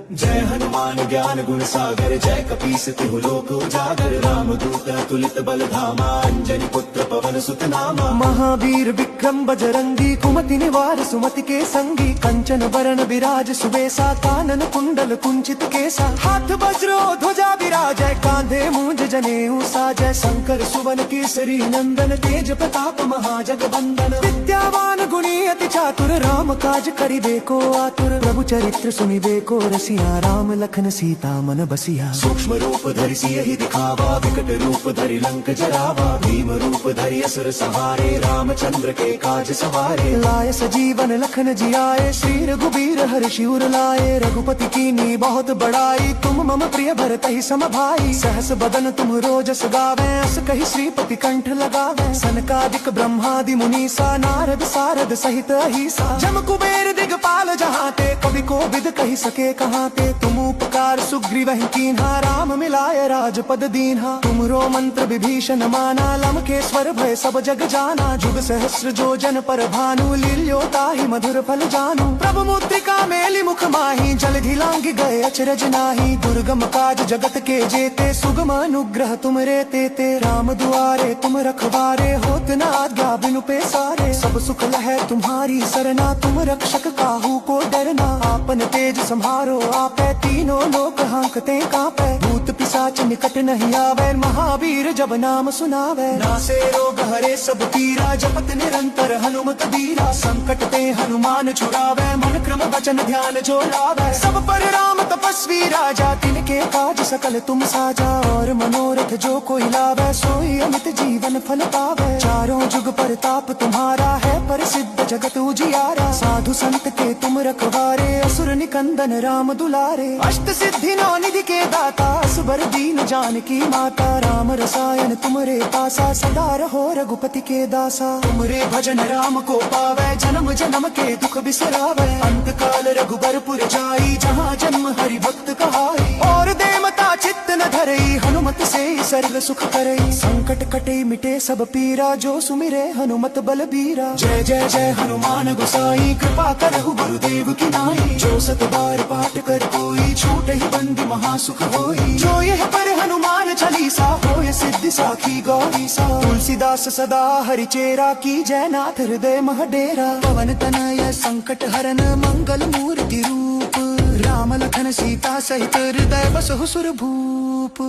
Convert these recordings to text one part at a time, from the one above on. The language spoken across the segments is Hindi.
जय हनुमान ज्ञान गुण सागर, जय कपीस तिहु लोक उजागर। राम दूत तुलित बल धामा, अंजनी पुत्र पवन सुत नामा। महावीर विक्रम बजरंगी, कुमति निवार सुमति के संगी। कंचन वरण विराज सुबेसा, कानन कुंडल कुंचित केसा। हाथ वज्रो ध्वजा विराजय, कांधे मूंज जनेऊ साजय। शंकर सुवन केसरी नंदन, तेज प्रताप महाजगवंदन। विद्यावान गुणी अति चातुर, राम काज करिबे को आतुर। प्रभु चरित्र सुनिबे को रसिया, राम लखन सीता मन बसिया। सूक्ष्म रूप धरि सियहि दिखावा, विकट रूप धरि लंक जरावा। भीम रूप धरि असुर संहारे, रामचंद्र के काज सवारे। लाए सजीवन लखन जियाए, श्री रघुबीर हर्षि उर लाए। रघुपति कीनी बहुत बड़ाई, तुम मम प्रिय भरतहि सम भाई। सहस बदन तुम रोजस गावे, अस कहि श्रीपति कंठ लगावे। सनकादिक ब्रह्मादि मुनीसा, नारद सारद सहित अहिसा। जम कुबेर दिगपाल जहाते, कवि कोविद कहि सके कहाते। तुम उपकार सुग्रीवहि कीन्हा, राम मिलाय राजपद दीन्हा। तुमरो मंत्र विभीषण माना, लंकेश्वर भय सब जग जाना। जुग सहस्र जो जन पर भानु, लील्यो ताहि मधुर फल जानू। प्रभु मुद्रिका मेलि मुख माहि, जलधि लांघि गए अचरज नाही। दुर्गम काज जगत के जेते, सुगम अनुग्रह तुम रे तेते। राम दुआरे तुम रखवारे, होत न आज्ञा बिनु पैसारे। सब सुख लहै तुम्हारी सरना, तुम रक्षक काहू को डरना। आपन तेज सम्हारो आपै, तीनों लोक हांकते कांपै। भूत पिशाच निकट नहीं आवे, महावीर जब नाम सुनावे। नासे रोग हरे सब पीरा, जपत निरंतर हनुमत बीरा। संकट ते हनुमान छुड़ावे, मन क्रम वचन ध्यान जो लावे। सब पर राम तपस्वी राजा, तिनके काज सकल तुम साजा। और मनोरथ जो कोई लावे, सोई अमित जीवन फल पावे। चारों जुग परताप तुम्हारा है, प्रसिद्ध जगत उजियारा। साधु संत के तुम रखवारे, असुर निकंदन राम दुलारे। अष्ट सिद्धि नौ निधि के दाता, असबर दीन जानकी माता। राम रसायन तुमरे पासा, सदा रहो रघुपति के दासा। तुमरे भजन राम को पावे, जन्म जन्म के दुख बिसरावे। अंत काल रघुबरपुर जाई, जहाँ जन्म हरि भक्त कहाई। और देवता चित्त न धरई, हनुमत से सर्व सुख करई। संकट कटे मिटे सब पीरा, जो सुमिरे हनुमत बल बीरा। जय जय जय हनुमान गोसाई, कृपा करहु गुरुदेव की नाई। जो सत बार पाठ कर कोई, छूट ही बंदी महासुख होई। जो यह पर हनुमान चालीसा, होय सिद्धि साखी गौरीसा। तुलसीदास सदा हरिचेरा, की जय नाथ हृदय मह डेरा। पवन तनय संकट हरन, मंगल मूर्ति रूप। राम लखन सीता सहित, हृदय बसहु सुर भूप।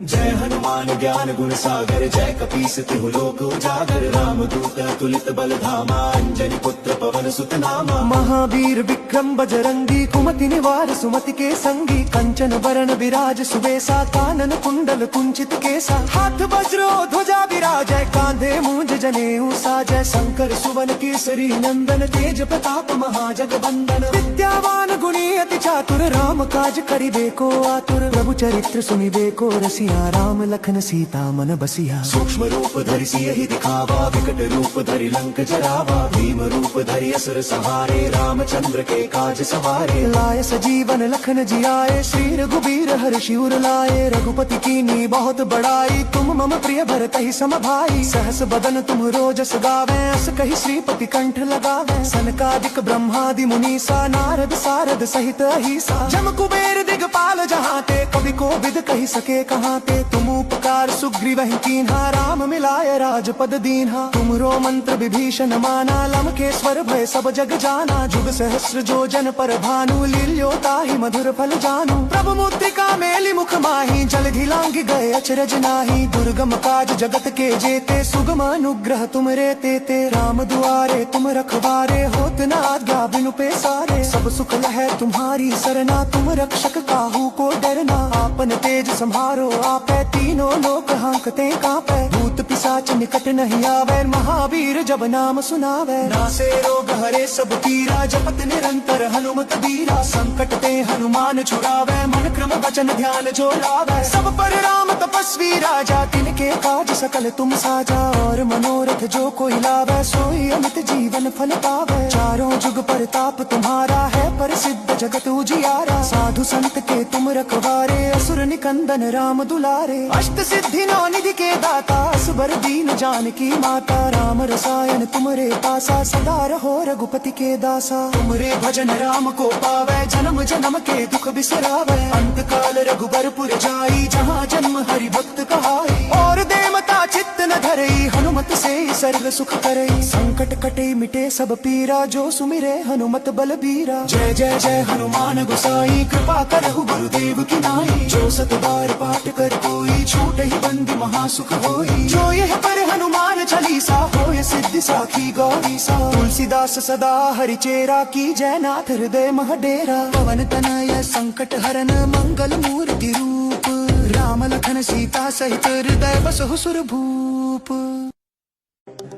जय हनुमान ज्ञान गुण सागर, जय कपीस तिहु लोक उजागर। राम दूत तुलित बल धामा, अंजनी पुत्र पवन सुत नामा। महावीर विक्रम बजरंगी, कुमति निवार सुमति के संगी। कंचन वरण विराज सुबेसा, कानन कुंडल कुंचित केसा। हाथ वज्रो ध्वजा विराजय, कांधे मूंज जनेऊ साजय। शंकर सुवन केसरी नंदन, तेज प्रताप महाजगवंदन। विद्यावान गुणी अति चातुर, राम काज करिबे को आतुर। प्रभु चरित्र सुनिबे को रसिया, राम लखन सीता मन बसिया। सूक्ष्म रूप धरि सियहि दिखावा, विकट रूप धरि लंक जरावा। भीम रूप धरि असुर संहारे, रामचंद्र के काज सवारे। लाए सजीवन लखन जियाए, श्री रघुबीर हर्षि उर लाए। रघुपति कीनी बहुत बड़ाई, तुम मम प्रिय भरतहि सम भाई। सहस बदन तुम रोजस गावे, अस कहि श्रीपति कंठ लगावे। सनकादिक ब्रह्मादि मुनीसा, नारद सारद सहित अहिसा। जम कुबेर दिगपाल जहाते, कवि कोविद कहि सके कहाते। तुम उपकार सुग्रीवहि कीन्हा, राम मिलाय राजपद दीन्हा। तुमरो मंत्र विभीषण माना, लंकेश्वर भय सब जग जाना। जुग सहस्र जो जन पर भानु, लील्यो ताहि मधुर फल जानू। प्रभु मुद्रिका मेलि मुख माहि, जलधि लांघि गए अचरज नाही। दुर्गम काज जगत के जेते, सुगम अनुग्रह तुम रे तेते। राम दुआरे तुम रखवारे, होत न आज्ञा बिनु पैसारे। सब सुख लहै तुम्हारी सरना, तुम रक्षक काहू को डरना। आपन तेज सम्हारो आपै, तीनों लोक हांकते कांपै। भूत पिशाच निकट नहीं आवे, महावीर जब नाम सुनावे। नासे रोग हरे सब पीरा, जपत निरंतर हनुमत बीरा। संकट ते हनुमान छुड़ावे, मन क्रम वचन ध्यान जो लावे। सब पर राम तपस्वी राजा, तिनके काज सकल तुम साजा। और मनोरथ जो कोई लावे, सोई अमित जीवन फल पावे। चारों जुग परताप तुम्हारा है, प्रसिद्ध जगत उजियारा। साधु संत के तुम रखवारे, असुर निकंदन राम दुलारे। अष्ट सिद्धि नौ निधि के दाता, असबर दीन जानकी माता। राम रसायन तुमरे पासा, सदा रहो रघुपति के दासा। तुमरे भजन राम को पावे, जन्म जन्म के दुख बिसरावे। अंत काल रघुबरपुर जाई, जहाँ जन्म हरि भक्त कहाई। और देवता चित्त न धरई, हनुमत से सर्व सुख करई। संकट कटे मिटे सब पीरा, जो सुमिरे हनुमत बलबीरा। जय जय जय हनुमान गोसाई, कृपा करहु गुरुदेव की नाई। जो सत बार पाठ कर कोई, छूट ही बंदी महासुख होई। जो यह पर हनुमान चालीसा, होय सिद्धि साखी गौरी सा। तुलसीदास सदा हरिचेरा, की जय नाथ हृदय मह डेरा। पवन तनय संकट हरन, मंगल मूर्ति रूप। राम लखन सीता सहित, हृदय बसहु सुर भूप।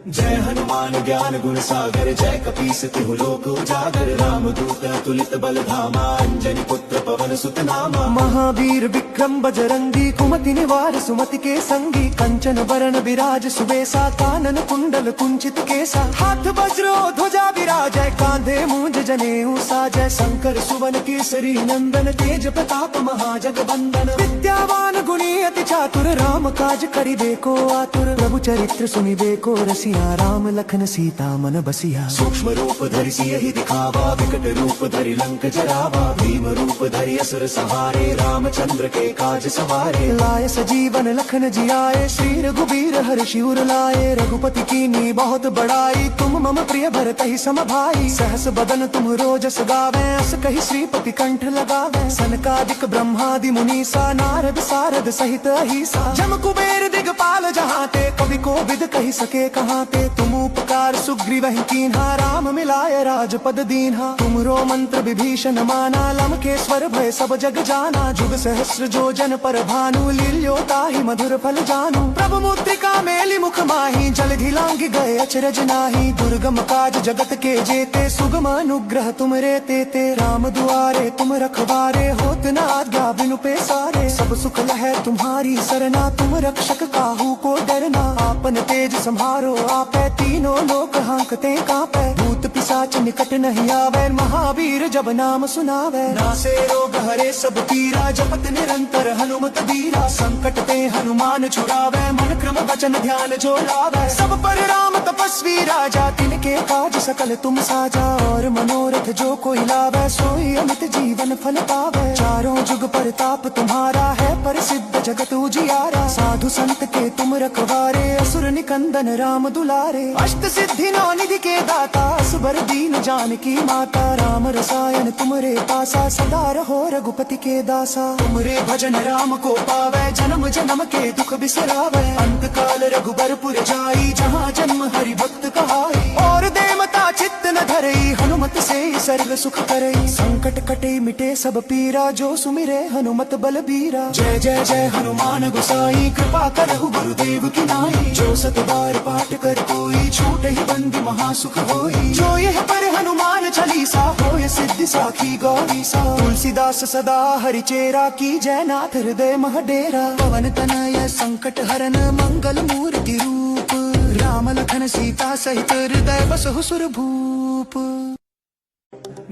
जय हनुमान ज्ञान गुण सागर, जय कपीस तिहु लोक उजागर। रामदूत तुलित बल धामा, अंजनी पुत्र पवन सुत नामा। महावीर विक्रम बजरंगी, कुमति निवार सुमति के संगी। कंचन बरन विराज सुबेसा, कानन कुंडल कुंचित केसा। हाथ वज्रो ध्वजा विराजय, कांधे मूंज जनेऊ साजय। शंकर सुवन केसरी नंदन, तेज प्रताप महाजगबंदन। विद्यावान गुणी अति चातुर, राम काज करिबे को आतुर। प्रभु चरित्र सुनिबे को रसिया, राम लखन सीता मन बसिया। सूक्ष्म रूप धरि सियहि दिखावा, विकट रूप धरि लंक जरावा। भीम रूप धरि असुर संहारे, रामचंद्र के काज सवारे। लाय सजीवन लखन जियाए, श्री रघुबीर हर्षि उर लाए। रघुपति कीन्ही बहुत बड़ाई, तुम मम प्रिय भरतहि सम भाई। सहस बदन तुम रोजस गावे, अस कहि श्रीपति कंठ लगावे। सनकादिक ब्रह्मादि मुनीसा, नारद सारद सहित अहिसा। जम कुबेर दिगपाल जहाते, कवि को विद कहि सके कहाँ ते। तुम उपकार सुग्रीवहि कीन्हा, राम मिलाय राजपद दीन्हा। तुमरो मंत्र विभीषण माना, लंकेश्वर भय सब जग जाना। जुग सहस्र जो जन पर भानु, लील्यो ताहि मधुर फल जानू। प्रभु मुद्रिका मेलि मुख माहि, जलधि लांघि गए अचरज नाहि। दुर्गम काज जगत के जेते, सुगम अनुग्रह तुमरे तेते। राम दुआरे तुम रखवारे, होत न आज्ञा बिनु पैसारे। सब सुख लहै तुम्हारी सरना, तुम रक्षक काहू को डरना। आपन तेज सम्हारो आपै, तीनों लोक हांकते कांपै। भूत पिशाच निकट नहीं आवे, महावीर जब नाम सुनावे। नासे रोग हरे सब पीरा, जपत निरंतर हनुमत बीरा। संकट ते हनुमान छुड़ावे, मन क्रम वचन ध्यान जो लावे। सब पर राम तपस्वी राजा, तिनके काज सकल तुम साजा। और मनोरथ जो कोई लावे, सोई अमित जीवन फल पावे। चारों जुग परताप तुम्हारा है, प्रसिद्ध जगत उजियारा। साधु संत के तुम रखवारे, असुर निकंदन राम दुलारे। अष्ट सिद्धि नौ निधि के दाता, असबर दीन जानकी माता। राम रसायन तुमरे पासा, सदा रहो रघुपति के दासा। तुमरे भजन राम को पावे, जन्म जन्म के दुख बिसरावे। अंत काल रघुबरपुर जाई, जहाँ जन्म हरि भक्त कहाई। और देवता चित्त न धरई, हनुमत से सर्व सुख करई। संकट कटे मिटे सब पीरा, जो सुमिरे हनुमत बलबीरा। जय जय जय हनुमान गोसाई, कृपा करहु गुरुदेव की नाई। जो सत बार पाठ कर कोई, छूट ही बंदी महासुख होई। जो यह पर हनुमान चालीसा, होय सिद्धि साखी गौरी सा। तुलसीदास सदा हरिचेरा, की जय नाथ हृदय मह डेरा। पवन तनय संकट हरन, मंगल मूर्ति रूप। राम लखन सीता सहित, हृदय बसहु सुर भूप।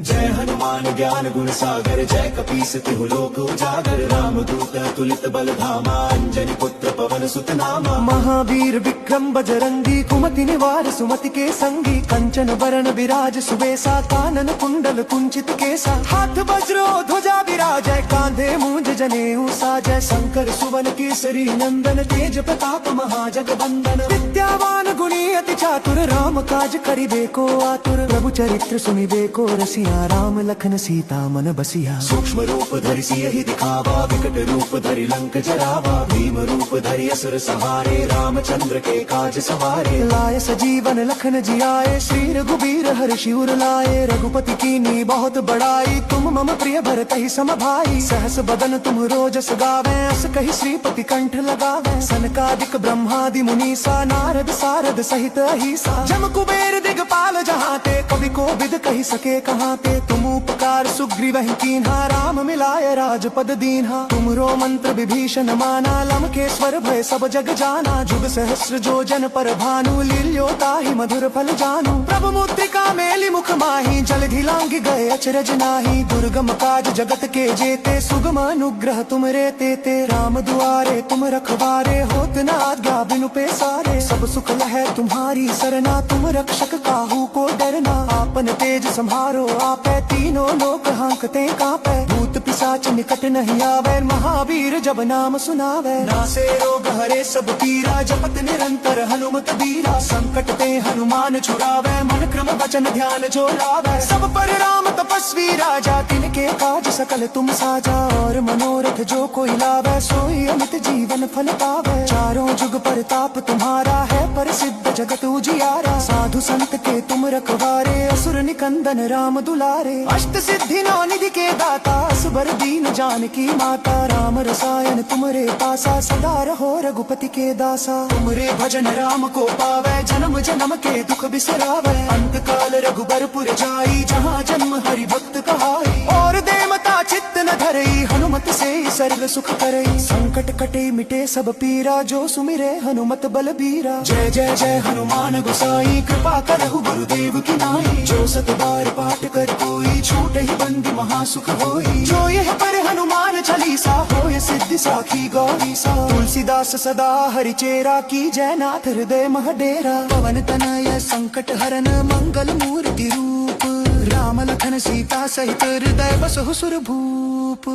जय हनुमान ज्ञान गुण सागर, जय कपीस तिहु लोक उजागर। रामदूत तुलित बल धामा, अंजनी पुत्र पवन सुत नामा। महावीर विक्रम बजरंगी, कुमति निवार सुमति के संगी। कंचन बरन विराज सुबेसा, कानन कुंडल कुंचित केसा। हाथ वज्रो ध्वजा विराजय, कांधे मूंज जनेऊ साजय। शंकर सुवन केसरी नंदन, तेज प्रताप महाजगबंदन। विद्यावान गुणी अति चातुर, राम काज करिबे को आतुर। प्रभु चरित्र सुनिबे को रसिया, राम लखन सीता मन बसिया। सूक्ष्म रूप धरि सियहि दिखावा, विकट रूप धरि लंक जरावा। भीम रूप धरि असुर संहारे, रामचंद्र के काज सवारे। लाय सजीवन लखन जियाए, श्री रघुबीर हर्षि उर लाए। रघुपति कीन्ही बहुत बड़ाई, तुम मम प्रिय भरतहि सम भाई। सहस बदन तुम रोजस गावे, अस कहि श्रीपति कंठ लगावे। सनकादिक ब्रह्मादि मुनीसा, नारद सारद सहित अहिसा। जम कुबेर दिगपाल जहाते, कवि को विद कहि सके कहाँ ते। तुम उपकार सुग्रीवहि कीन्हा, राम मिलाय राजपद दीन्हा। तुमरो मंत्र विभीषण माना, लंकेश्वर भय सब जग जाना। जुग सहस्र जो जन पर भानु, लील्यो ताहि मधुर फल जानू। प्रभु मुद्रिका मेलि मुख माहि, जलधि लांघि गए अचरज नाहि। दुर्गम काज जगत के जेते सुगम अनुग्रह तुम रे तेते राम दुआरे तुम रखवारे होत न आज्ञा बिनु पेसारे सब सुख लहै तुम्हारी सरना तुम रक्षक काहू को डरना आपन तेज संहारो आपै तीनों लोक हांकते कांपै भूत पिशाच निकट नहीं आवे महावीर जब नाम सुनावे नासे रोग हरे सब पीरा जपत निरंतर हनुमत बीरा संकट ते हनुमान छुड़ावे मन क्रम वचन ध्यान जो लावे सब पर राम तपस्वी राजा तिनके काज सकल तुम साजा और मनोरथ जो कोई लावे सोई अमित जीवन फल पावे चारों जुग परताप तुम्हारा है प्रसिद्ध जगत उजियारा साधु संत के तुम रखवारे असुर निकंदन राम दुलारे अष्ट सिद्धि नौ निधि के दाता असबर दीन जानकी माता राम रसायन तुमरे पासा सदा रहो रघुपति के दासा तुमरे भजन राम को पावे जन्म जन्म के दुख बिसरावे अंत काल रघुबरपुर जाई जहाँ जन्म हरि भक्त कहाई और देवता चित्त न धरई हनुमत से सर्व सुख करई संकट कटे मिटे सब पीरा जो सुमिरे हनुमत बलबीरा जय जय जय हनुमान गोसाई कृपा करहु गुरुदेव की नाई जो सत बार पाठ कर कोई छूट ही बंदी महासुख होई जो यह पर हनुमान चालीसा होय सिद्धि साखी गौरीसा तुलसीदास सदा हरिचेरा की जय नाथ हृदय महडेरा पवन तनय संकट हरन मंगल मूर्ति रूप राम लखन सीता सहित हृदय बसहु सुर भूप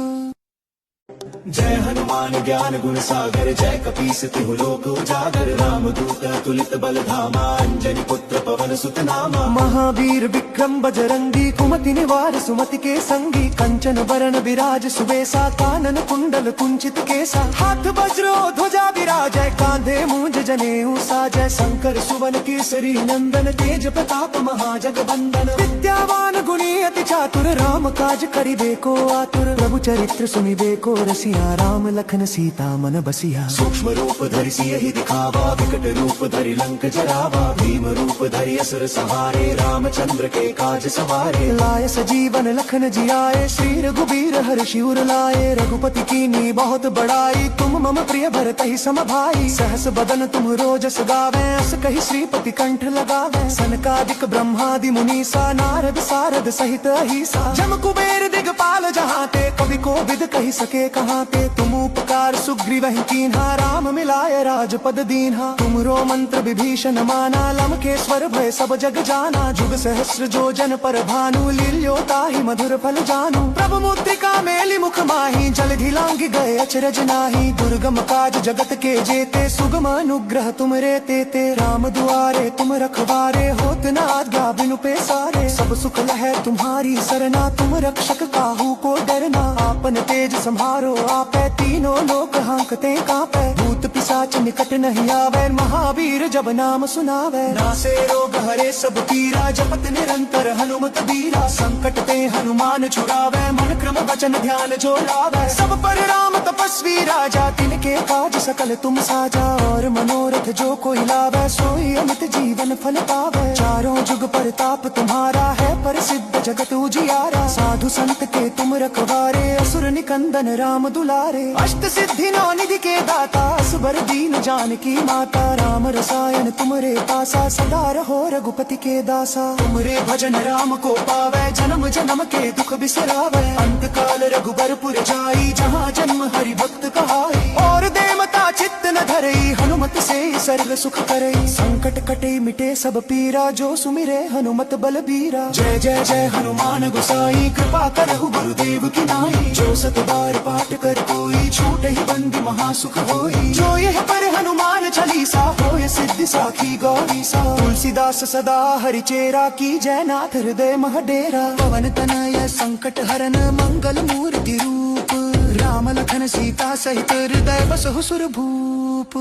जय हनुमान ज्ञान गुण सागर जय कपीस तिहु लोक उजागर राम दूत तुलित बल धामा अंजनी पुत्र पवन सुत नामा महावीर विक्रम बजरंगी कुमति निवार सुमति के संगी कंचन बरन विराज सुबेसा कानन कुंडल कुंचित केसा हाथ वज्रो ध्वजा विराजय कांधे मूंज जनेऊ साजय शंकर सुवन केसरी नंदन तेज प्रताप महाजगबंदन विद्यावान गुणी अति चातुर राम काज करिबे को आतुर प्रभु चरित्र सुनिबे को रसिया राम लखन सीता मन बसिया सूक्ष्म रूप धरि सियहि दिखावा विकट रूप धरि लंक जरावा भीम रूप धरि असुर संहारे रामचंद्र के काज सवारे लाय सजीवन लखन जियाए श्री रघुबीर हर्षि उर लाए रघुपति कीनी बहुत बड़ाई तुम मम प्रिय भरत ही सम भाई सहस बदन तुम रोजस गावे अस कहि श्रीपति कंठ लगावे सनकादिक ब्रह्मादि मुनीसा नारद सारद सहित अहिसा जम कुबेर दिगपाल जहाँ ते कवि को विद कहि सके कहाँ ते तुम उपकार सुग्रीव कीन्हा राम मिलाय राजपद दीन्हा तुमरो मंत्र विभीषण माना लंकेश्वर भय सब जग जाना जुग सहस्र जो जन पर भानु लील्योता ही मधुर फल जानू प्रभु मुद्रिका मेलि मुख माही जलधि लांघि गए अचरज नाही दुर्गम काज जगत के जेते सुगम अनुग्रह तुम रे तेते राम दुआरे तुम रखवारे होत न आज्ञा बिनु पेसारे सब सुख लहै तुम्हारी सरना तुम रक्षक काहू को डरना आपन तेज संहारो आपै तीनों लोक हांकते कांपै भूत पिशाच निकट नहीं आवे महावीर जब नाम सुनावे नासे रोग हरे सब पीरा जपत निरंतर हनुमत बीरा संकट ते हनुमान छुड़ावे मन क्रम वचन ध्यान जो लावे सब पर राम तपस्वी राजा तिनके काज सकल तुम साजा और मनोरथ जो कोई लावे सोई अमित जीवन फल पावे चारों जुग परताप तुम्हारा है प्रसिद्ध जगत उजियारा साधु संत के तुम रखवारे असुर निकंदन राम दुलारे अष्ट सिद्धि नौ निधि के दाता असबर दीन जानकी माता राम रसायन तुमरे पासा सदा रहो रघुपति के दासा तुमरे भजन राम को पावे जन्म जन्म के दुख बिसरावे अंत काल रघुबरपुर जाई जहाँ जन्म हरि भक्त कहाई और देवता चित्त न धरई हनुमत से सर्व सुख करई संकट कटे मिटे सब पीरा जो सुमिरे हनुमत बलबीरा जय जय जय हनुमान गोसाई कृपा करहु गुरुदेव की नाई जो सत बार पाठ कर कोई छूट ही बंदी महासुख होई जो यह पर हनुमान चालीसा होय सिद्धि साखी गौरीसा तुलसीदास सदा हरिचेरा की जय नाथ हृदय महडेरा पवन तनय संकट हरन मंगल मूर्ति रूप राम लखन सीता सहित हृदय बसहु सुर भूप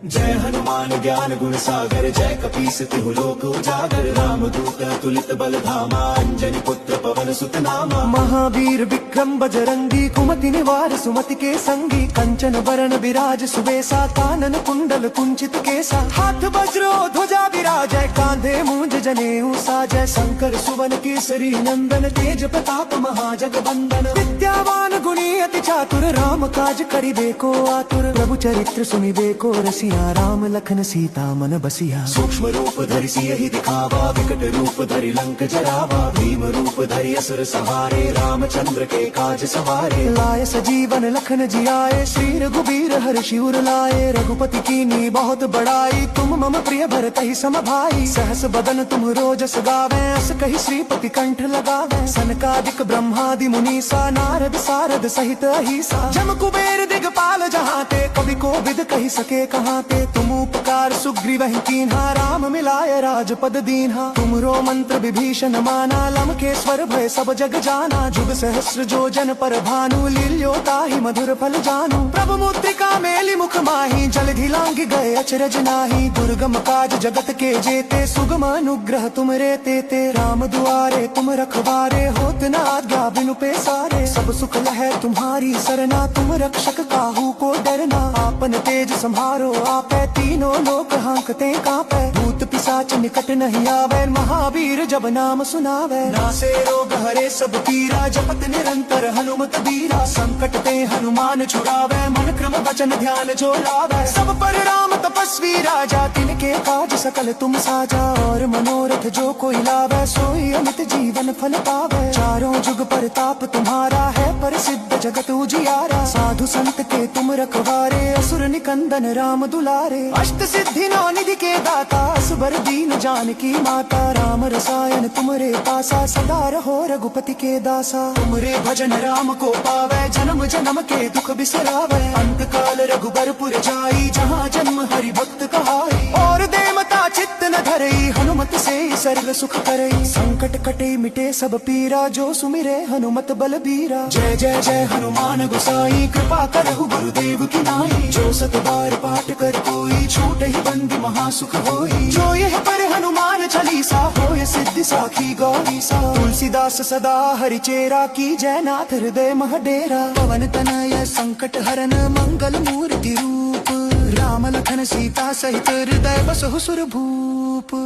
जय हनुमान ज्ञान गुण सागर जय कपीस तिहु लोक उजागर राम दूत तुलित बल धामा अंजनी पुत्र पवन सुत नामा महावीर विक्रम बजरंगी कुमति निवार सुमति के संगी कंचन बरन विराज सुबेसा कानन कुंडल कुंचित केसा हाथ वज्रो ध्वजा विराजय कांधे मूंज जनेऊ साजय शंकर सुवन केसरी नंदन तेज प्रताप महाजगबंदन विद्यावान गुणी गुणी अति चातुर राम काज करिबे को आतुर प्रभु चरित्र सुनिबे को रसिया राम लखन सीता मन बसिया सूक्ष्म रूप धरि सियहि दिखावा विकट रूप धरि लंक जरावा भीम रूप धरि असुर सहारे रामचंद्र के काज सवारे लाय सजीवन लखन जियाए श्री रघुबीर हर्षि उर लाए रघुपति कीनी बहुत बड़ाई तुम मम प्रिय भरत ही सम भाई सहस बदन तुम रोजस गावे अस कहि श्रीपति कंठ लगावे सनकादिक ब्रह्मादि मुनीसा नारद सारद सहित अहिसा जम कुबेर दिगपाल जहाते कवि को विद कहि सके कहाते तुम उपकार सुग्रीवहि कीन्हा राम मिलाय राजपद दीन्हा तुमरो मंत्र विभीषण माना लंकेश्वर भय सब जग जाना जुग सहस्र जो जन पर भानु लील्यो ताहि मधुर फल जानू प्रभु मुद्रिका मेलि मुख माहि जलधि लांघ गए अचरज नाही दुर्गम काज जगत के जेते सुगम अनुग्रह तुम रे तेते राम दुआरे तुम रखवारे होत न आज्ञा बिनु पैसारे सब सुख लहै तुम्हारी सरना तुम रक्षक काहू को डरना आपन तेज संहारो आपै तीनों लोक हांकते कांपै भूत पिशाच निकट नहीं आवे महावीर जब नाम सुनावे नासे रोग हरे सब पीरा जपत निरंतर हनुमत बीरा संकट ते हनुमान छुड़ावे मन क्रम वचन ध्यान जो लावे सब पर राम तपस्वी राजा तिनके काज सकल तुम साजा और मनोरथ जो कोई लावे सोई अमित जीवन फल पावे चारों जुग परताप तुम्हारा है प्रसिद्ध जगत उजियारा साधु संत के तुम रखवारे असुर निकंदन राम दुलारे अष्ट सिद्धि नौ निधि के दाता असबर दीन जानकी माता राम रसायन तुमरे पासा सदा रहो रघुपति के दासा तुमरे भजन राम को पावे जन्म जन्म के दुख बिसरावे अंत काल रघुबरपुर जाई जहाँ जन्म हरि भक्त कहाई और देवता चित्त न धरई हनुमत से सर्व सुख करई संकट कटे मिटे सब पीरा जो सुमिरे हनुमत बल बीरा जय जय जय हनुमान गोसाई कृपा करहु गुरुदेव की नाई जो सत बार पाठ कर कोई छूट ही बंदी महासुख होई जो यह पर हनुमान चालीसा होय सिद्धि साखी गौरीसा तुलसीदास सदा हरिचेरा की जय नाथ हृदय महडेरा पवन तनय संकट हरन मंगल मूर्ति रूप राम लखन सीता सहित हृदय बसहु सुर भूप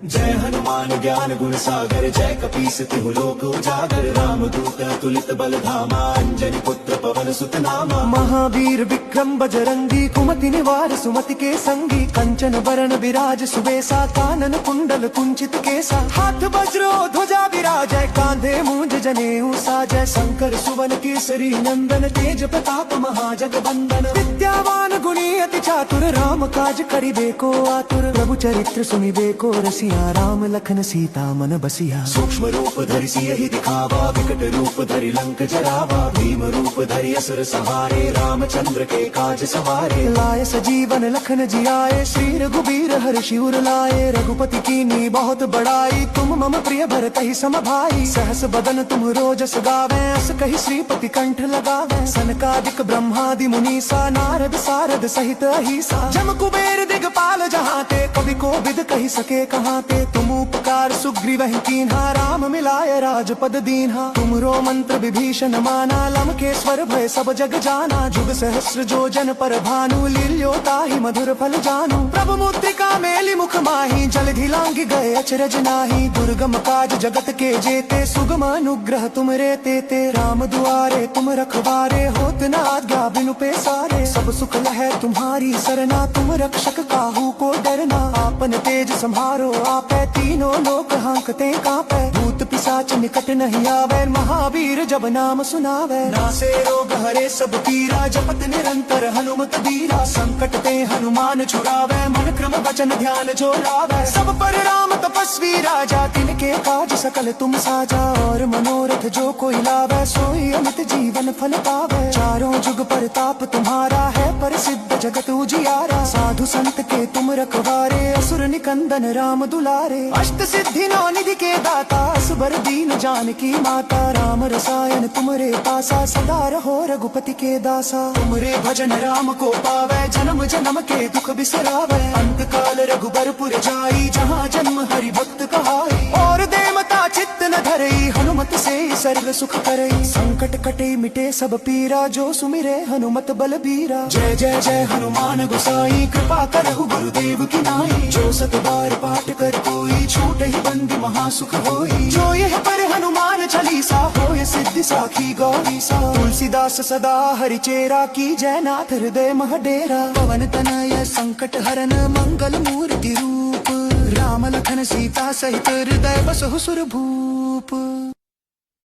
जय हनुमान ज्ञान गुण सागर जय कपीस तिहु लोक उजागर राम दूत तुलित बल धामा अंजनी पुत्र पवन सुत नामा महावीर विक्रम बजरंगी कुमति निवार सुमति के संगी कंचन वरण विराज सुबेसा कानन कुंडल कुंचित केसा हाथ वज्रो ध्वजा विराजय कांधे मूंज जनेऊ साजय शंकर सुवन केसरी नंदन तेज प्रताप महाजगवंदन विद्यावान गुणी अति चातुर राम काज करिबे को आतुर प्रभु चरित्र सुनिबे को रसिया राम लखन सीता मन बसिया सूक्ष्म रूप धरि सियहि दिखावा विकट रूप धरि लंक जरावा भीम रूप धरि असुर सहारे रामचंद्र के काज सवारे लाय सजीवन लखन जियाए श्री रघुबीर हर्षि उर लाए रघुपति कीनी बहुत बड़ाई तुम मम प्रिय भरत ही सम भाई सहस बदन तुम रोजस गावे अस कहि श्रीपति कंठ लगावे सनकादिक ब्रह्मादि मुनीसा नारद सारद सहित अहिसा जम कुबेर दिगपाल जहाते कवि को विद कहि सके कहाते तुम उपकार सुग्रीवहि कीन्हा राम मिलाय राजपद दीन्हा तुमरो मंत्र विभीषण माना लंकेश्वर भय सब जग जाना जुग सहस्र जो जन पर भानु लील्यो ताहि मधुर फल जानू प्रभु मुद्रिका मेलि मुख माहि जलधि लांघ गए अचरज नाही दुर्गम काज जगत के जेते सुगम अनुग्रह तुम रे तेते राम दुआरे तुम रखवारे होत न आज्ञा बिनु पैसारे सब सुख लहै तुम्हारी सरना तुम रक्षक काहू को डरना आपन तेज संहारो आपै तीनों लोक हांकते कांपै भूत पिशाच निकट नहीं आवे महावीर जब नाम सुनावे नासे रोग हरे सब पीरा जपत निरंतर हनुमत बीरा संकट ते हनुमान छुड़ावे मन क्रम वचन ध्यान जो लावे सब पर राम तपस्वी राजा तिनके काज सकल तुम साजा और मनोरथ जो कोई लावे सोई अमित जीवन फल पावे चारों जुग परताप तुम्हारा है प्रसिद्ध जगत उजियारा साधु संत के तुम रखवारे असुर निकंदन राम दुलारे अष्ट सिद्धि नौ निधि के दाता असबर दीन जानकी माता राम रसायन तुमरे पासा सदा रहो रघुपति के दासा तुमरे भजन राम को पावे जन्म जन्म के दुख बिसरावे अंत काल रघुबरपुर जाई जहाँ जन्म हरि भक्त कहाई और देवता चित्त न धरई हनुमत से सर्व सुख करई संकट कटे मिटे सब पीरा जो सुमिरे हनुमत बलबीरा जय जय जय हनुमान गोसाई कृपा करहु गुरुदेव की नाई जो सत बार पाठ कर कोई छूट ही बंदी महासुख होई जो यह पर हनुमान चालीसा होय सिद्धि साखी गौरीसा तुलसीदास सदा हरिचेरा की जय नाथ हृदय महडेरा पवन तनय संकट हरन मंगल मूर्ति रूप राम लखन सीता सहित हृदय बसहु सुर भूप।